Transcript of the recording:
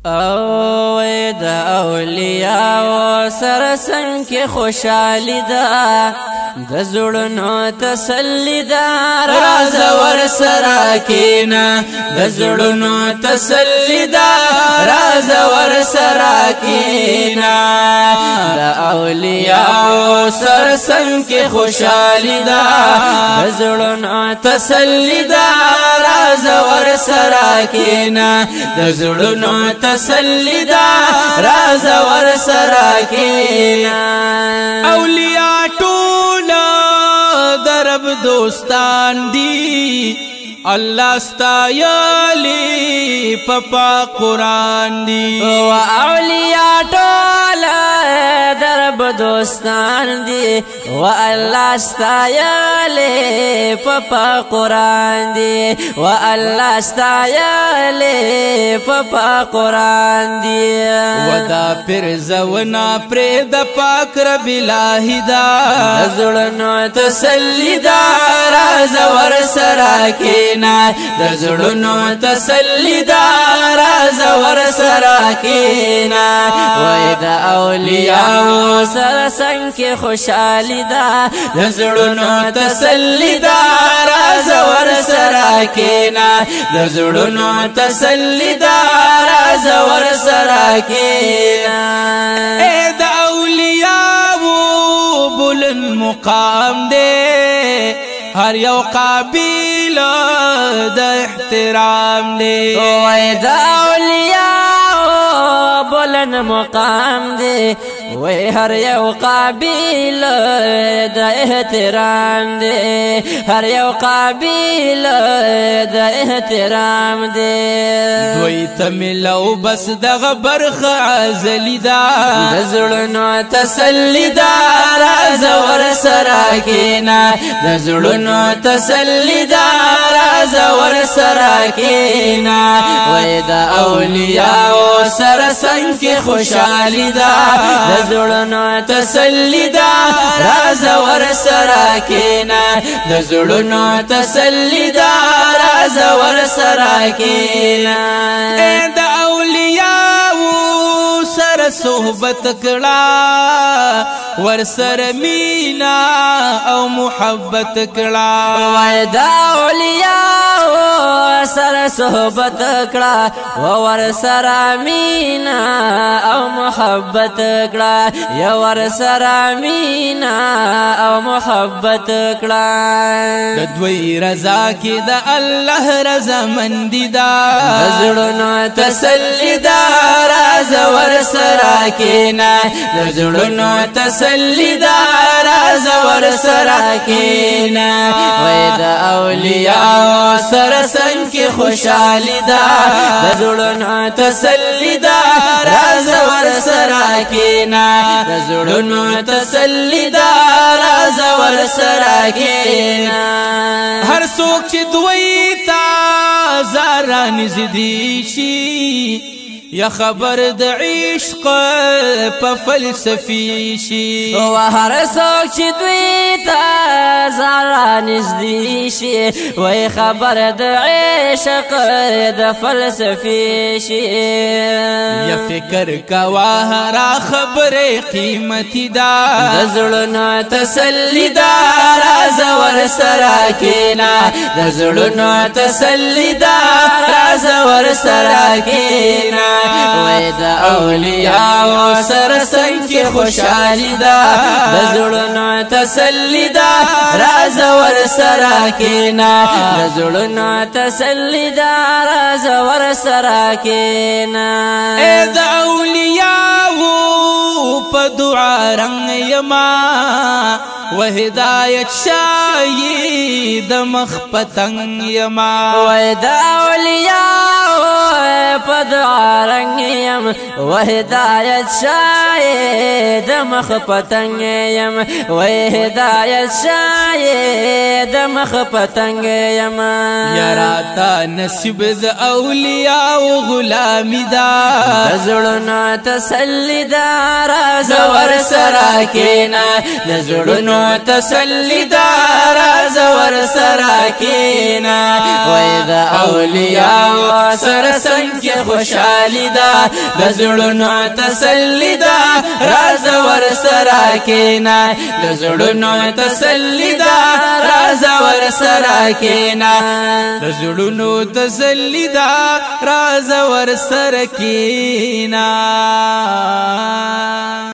او د اولیاء سره څنګه کې خوشالي ده د زړونو تسلی ده راز ور سره کینا د زړونو تسلی ده راز ور سره کینا د اولیاء سره څنګه کې خوشالي ده د زړونو تسلی ده راز ور سره کینا د زړونو تسلی دا راز ور سره کینا اولیاء ټوله درب دوستان دی الله ستایلی پپا قرآن دی و اولیاء ټوله درب دوستان دی و الله ستایلی پپا قرآن دی و الله ستایلی پپا قرآن دی و دا پر زونا پر د پاک رب الہی دا زړونو تسلی دا راز ور سره کینا د زړونو تسلی دا راز ور سره کینا وای د اولیاء سره څنګه خوشالي دا د زړونو تسلی دا راز ور سره کینا د زړونو تسلی دا راز ور سره کینا اے د اولیاء بلند مقام دے ہر یو قابل د احترام دے وای د اولیاء بلند مقام دے وی هر یو قابل د احترام دے هر یو قابل د احترام دے دوی تملو بس دغه برخه عزلی دا د زړونو تسلی دا راز ور سره کینا د زړونو تسلی دا راز ور سره کینا وی د اولیاء سره څنګه خوشالي دا د زړونو تسلی دا راز ور سره کینا د زړونو تسلی دا راز ور سره کینا اے د اولیاء سره صحبت کړه ور سره مینا او محبت کړه وای د اولیاء سره صحبت کړه ور سره مینا او محبت کړه یا ور سره مینا او محبت کړه د دوی رضا کې د الله رضا مندي دا زړونو تسلی دا راز ور سره کینا د زړونو تسلی دا راز ور سره کینا وای د اولیاء سره څنګه خوشالي دا د زړونو تسلی دا راز ور سره کینا د زړونو تسلی دا راز ور سره کینا هر څوک چې دوی تا زارا نزدي شي یا خبر د عشق په فلسفي شي او هر څوک چې دوی ته زړه نږدې شي وای خبر د عشق د فلسفي شي یا فکر کوا هر خبره قیمتي دا د زړونو تسلی دا راز ور سره کینا د زړونو تسلی دا راز ور سره کینا وای د اولیاء سره څنګه خوشالي دا د زړونو تسلی دا راز ور سره کینا د زړونو تسلی دا راز ور سره کینا اے د اولیاء په دعا رنگ یما و هدایت شای د مخ پتنګ یما وای د اولیاء په دعا رنگ یم و هدایت شای د مخ پتنګ یم وای هدایت شای د مخ پتنګ یم یراتا نصیب د اولیاء غلامی دا زړونو تسلی دا راز ور سره کینا زړونو تسلی دا راز ور سره کینا وای د اولیاء سره څنګه خوشحالی دا د زړونو تسلی دا راز ور سره کینا د زړونو تسلی دا راز ور سره کینا د زړونو تسلی دا راز ور سره کینا